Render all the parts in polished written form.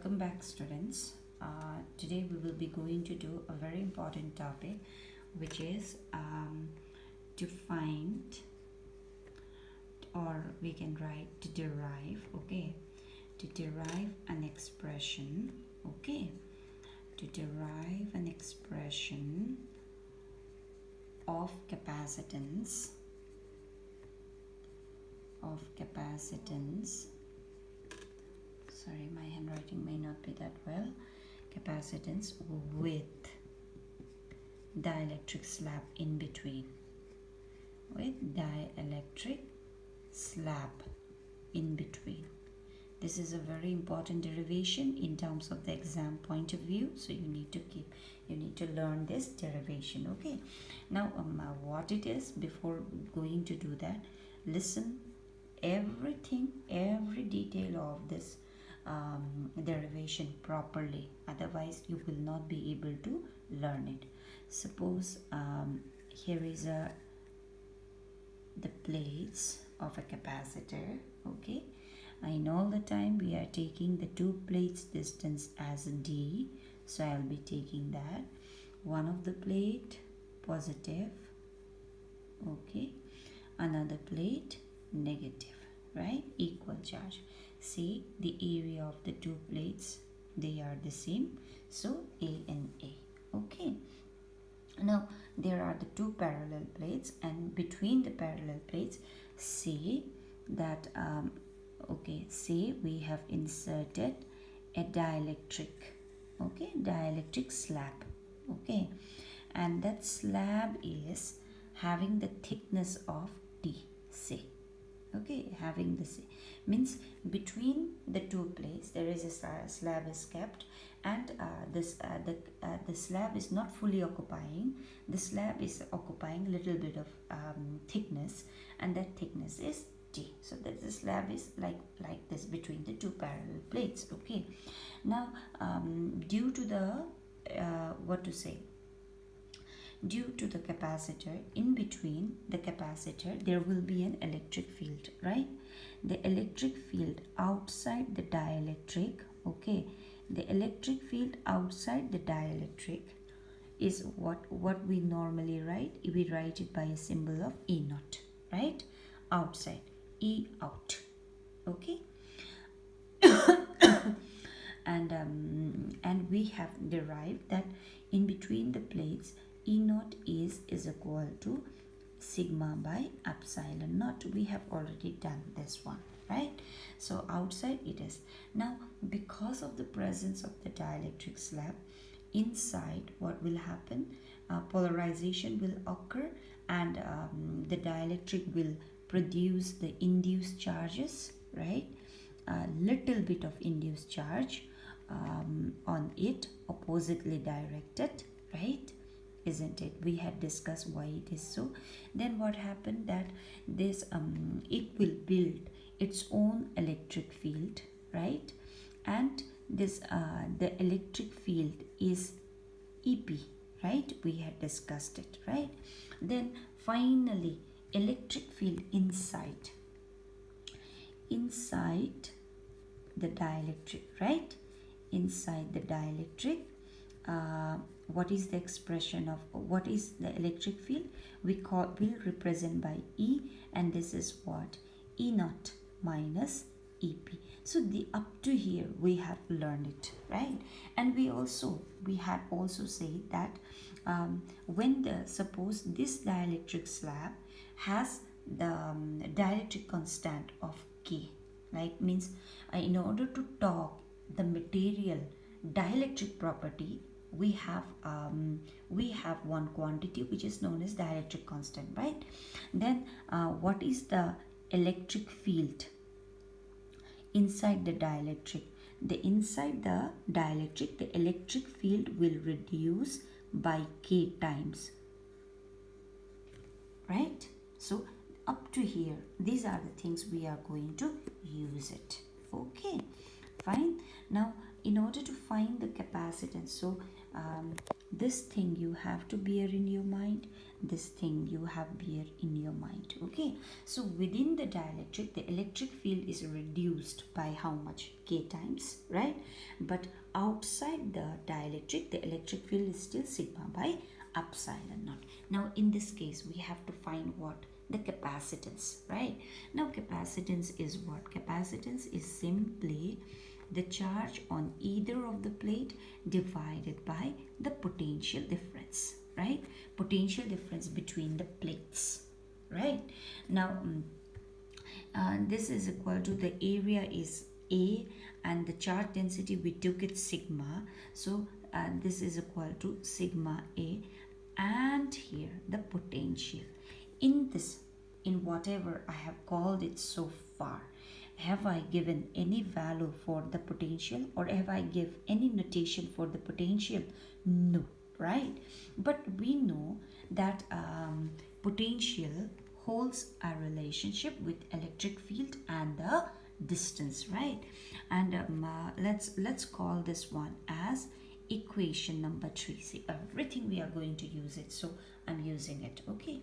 Welcome back, students. Today we will be going to do a very important topic, which is to find, or we can write to derive, okay? To derive an expression, okay? To derive an expression of capacitance, sorry, my handwriting may not be that well, capacitance with dielectric slab in between, This is a very important derivation in terms of the exam point of view, so you need to learn this derivation, okay? Now what it is, before going to do that, listen everything, every detail of this derivation properly, otherwise you will not be able to learn it. Suppose here is the plates of a capacitor, okay? In all the time we are taking the two plates distance as d, so I'll be taking that. One of the plate positive, okay, another plate negative, right? Equal charge. See the area of the two plates, they are the same, so A and A, okay? Now there are the two parallel plates, and between the parallel plates, say that say we have inserted a dielectric, dielectric slab, okay, and that slab is having the thickness of D, say, okay, having the same, means between the two plates there is a slab is kept, and the slab is not fully occupying, the slab is occupying a little bit of thickness, and that thickness is D. So that the slab is like this between the two parallel plates, okay? Now due to the due to the capacitor, in between the capacitor there will be an electric field, right? The electric field outside the dielectric, okay, the electric field outside the dielectric is what we normally write. We write it by a symbol of E naught, right? Outside, E out, okay? and we have derived that in between the plates E naught is equal to sigma by epsilon naught. We have already done this one, right? So outside it is. Now because of the presence of the dielectric slab inside, what will happen? Polarization will occur, and the dielectric will produce the induced charges, right? A little bit of induced charge on it, oppositely directed, right? Isn't it? We had discussed why it is so. Then what happened, that this it will build its own electric field, right? And this the electric field is EP, right? We had discussed it, right? Then finally electric field inside the dielectric, right? Inside the dielectric, what is the expression of what is the electric field? Will represent by E, and this is what? E naught minus EP. So the up to here we have learned it, right? And we had also said that when suppose this dielectric slab has the dielectric constant of K, like means in order to talk the material dielectric property, we have one quantity which is known as dielectric constant, right? Then what is the electric field inside the dielectric? Inside the dielectric, the electric field will reduce by K times, right? So up to here, these are the things we are going to use it, okay? Fine. Now in order to find the capacitance, so this thing you have to bear in your mind, this thing you have bear in your mind. Okay, so within the dielectric, the electric field is reduced by how much? K times, right? But outside the dielectric, the electric field is still sigma by epsilon naught. Now in this case, we have to find what? The capacitance, right? Now capacitance is what? Capacitance is simply the charge on either of the plate divided by the potential difference, right? Potential difference between the plates, right? Now this is equal to, the area is A and the charge density we took it sigma, so this is equal to sigma A, and here the potential. In this, in whatever I have called it so far, have I given any value for the potential, or have I give any notation for the potential? No, right? But we know that potential holds a relationship with electric field and the distance, right? And let's call this one as equation number 3. See, everything we are going to use it, so I'm using it. Okay,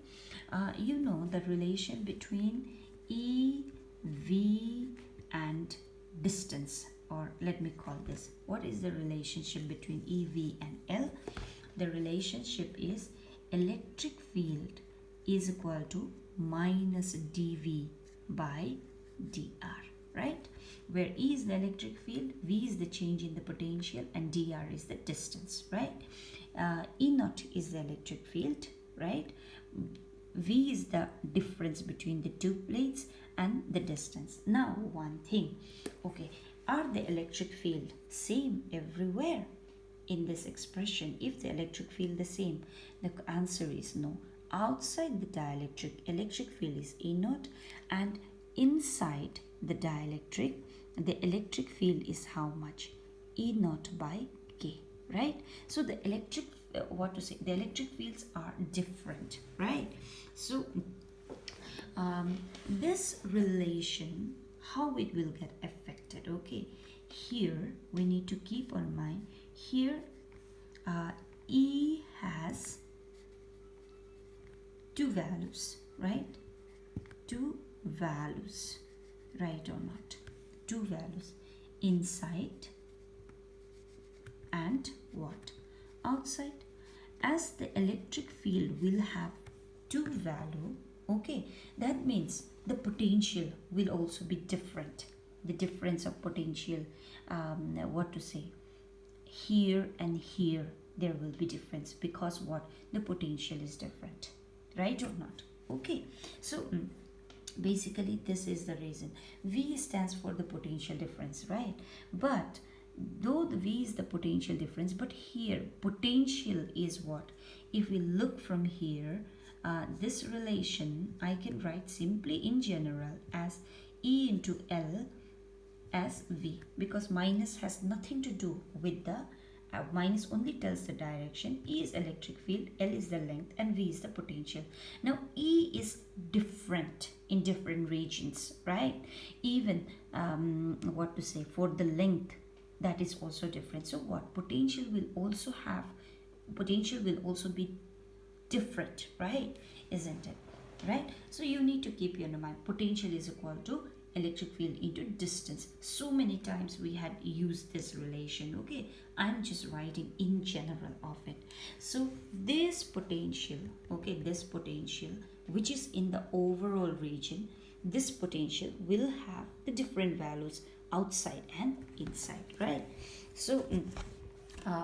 you know the relation between E, V and distance, or let me call this, what is the relationship between E, V and L? The relationship is electric field is equal to minus dV by dr, right? Where E is the electric field, V is the change in the potential, and dr is the distance, right? E naught is the electric field, right? V is the difference between the two plates, and the distance. Now one thing, okay, are the electric field same everywhere? In this expression, if the electric field the same, the answer is no. Outside the dielectric, electric field is E naught, and inside the dielectric, the electric field is how much? E naught by K, right? So the electric the electric fields are different, right? So this relation, how it will get affected? Okay, here we need to keep on mind, here E has two values, right? Two values, right or not? Two values, inside and what? Outside. As the electric field will have two value, okay, that means the potential will also be different. The difference of potential, here and here, there will be difference, because what? The potential is different, right or not? Okay, so basically this is the reason. V stands for the potential difference, right? But though the V is the potential difference, but here potential is what? If we look from here, this relation I can write simply in general as E into L as V, because minus has nothing to do with the minus only tells the direction. E is electric field, L is the length, and V is the potential. Now E is different in different regions, right? Even for the length, that is also different. So what? Potential will also be different, right? Isn't it? Right? So you need to keep your mind, potential is equal to electric field into distance. So many times we had used this relation. Okay, I'm just writing in general of it. So this potential, okay, this potential which is in the overall region, this potential will have the different values outside and inside, right? So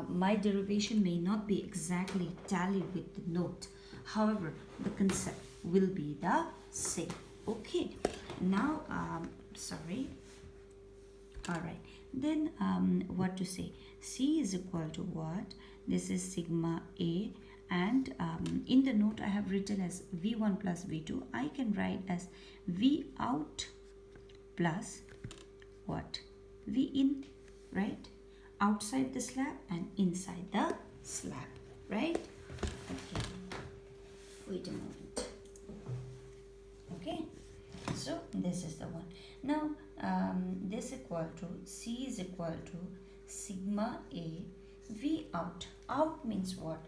my derivation may not be exactly tally with the note, however the concept will be the same. Okay, now all right, then C is equal to what? This is sigma A, and in the note I have written as V1 plus V2. I can write as V out plus what? V in, right? Outside the slab and inside the slab, right? Okay, wait a moment. Okay, so this is the one. Now this equal to C is equal to sigma A. V out. Out means what?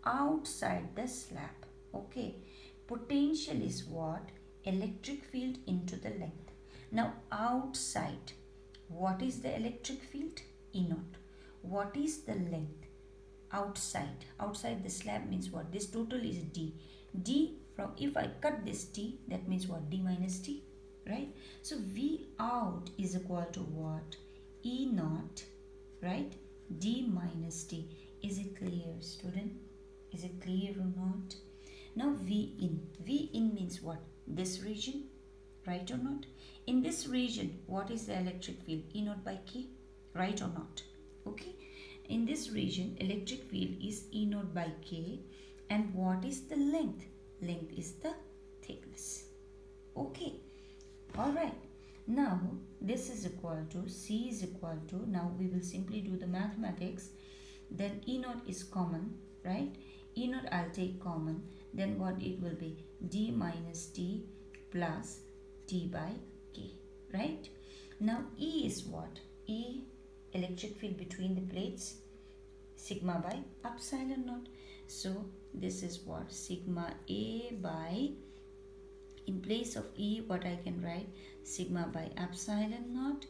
Outside the slab. Okay. Potential is what? Electric field into the length. Now outside, what is the electric field? E naught. What is the length? Outside. Outside the slab means what? This total is D. D from, if I cut this T, that means what? D minus T, right? So V out is equal to what? E naught, right? D minus T. Is it clear, student? Is it clear or not? Now V in. V in means what? This region, right or not? In this region, what is the electric field? E naught by K, right or not? Okay. In this region, electric field is E naught by K. And what is the length? Length is the thickness. Okay. Alright. Now, this is equal to, C is equal to, now we will simply do the mathematics. Then E naught is common, right? E naught I'll take common. Then what it will be? D minus T plus T by K, right? Now, E is what? E, electric field between the plates, sigma by epsilon naught. So this is what? Sigma A by, in place of E, what I can write? Sigma by epsilon naught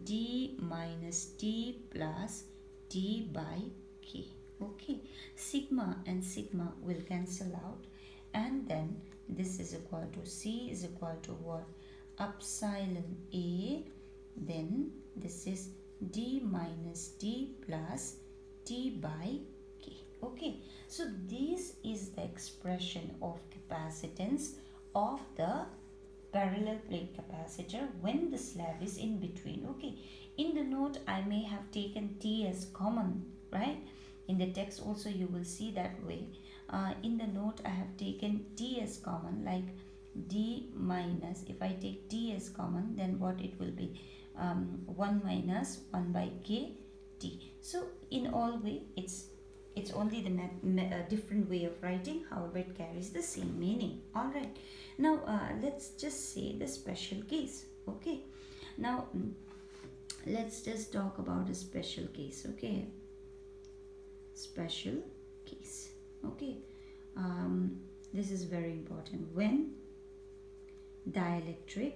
D minus T plus T by K. Okay, sigma and sigma will cancel out, and then this is equal to, C is equal to what? Epsilon A, then this is D minus T plus T by K. Okay, so this is the expression of capacitance of the parallel plate capacitor when the slab is in between. Okay, in the note I may have taken T as common, right? In the text also you will see that way. In the note I have taken T as common, like D minus, if I take T as common, then what it will be? 1 minus 1 by K T. So in all way, it's only the different way of writing, however it carries the same meaning. Alright, now let's just say the special case. Okay, now let's just talk about a special case. Okay, special case. Okay, this is very important. When dielectric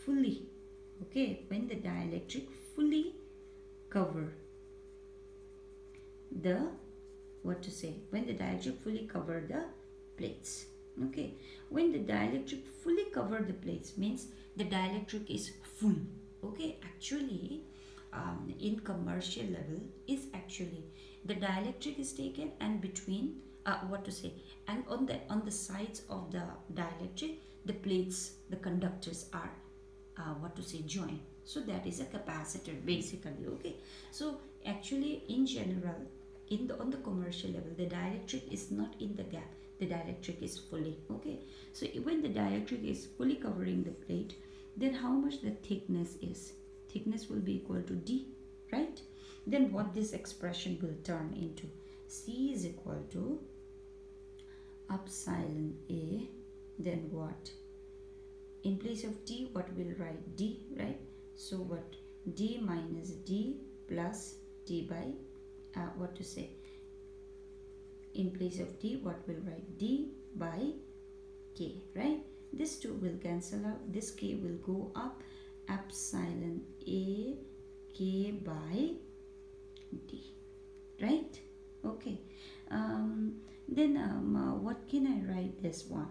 fully, okay, when the dielectric fully cover the, what to say, when the dielectric fully cover the plates. Okay, when the dielectric fully cover the plates means the dielectric is full. Okay, actually in commercial level is actually the dielectric is taken, and between what to say, and on the sides of the dielectric, the plates, the conductors are what to say, joined. So that is a capacitor basically. Okay, so actually in general, on the commercial level, the dielectric is not in the gap, the dielectric is fully. Okay, so when the dielectric is fully covering the plate, then how much the thickness is? Thickness will be equal to D, right? Then what this expression will turn into? C is equal to epsilon A, then what? In place of T, what will write? D, right? So what? D minus D plus T by, what to say? In place of T, what will write? D by K, right? This 2 will cancel out. This K will go up. Epsilon A K by D, right? Okay. Then what can I write this one?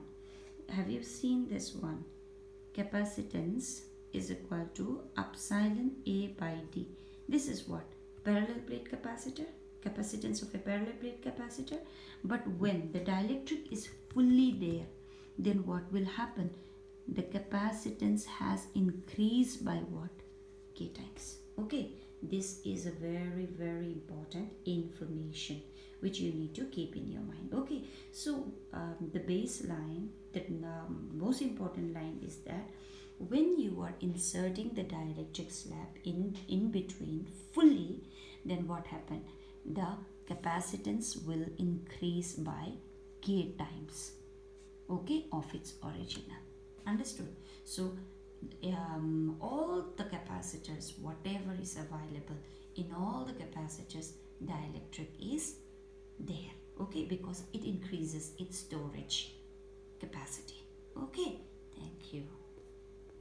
Have you seen this one? Capacitance is equal to epsilon A by D. This is what? Parallel plate capacitor. Capacitance of a parallel plate capacitor. But when the dielectric is fully there, then what will happen? The capacitance has increased by what? K times. Okay, this is a very, very important information which you need to keep in your mind. Okay, so the baseline, the most important line is that when you are inserting the dielectric slab in between fully, then what happened? The capacitance will increase by K times, okay, of its original. Understood? So all the capacitors, whatever is available in all the capacitors, dielectric is there. Okay, because it increases its storage capacity. Okay, thank you.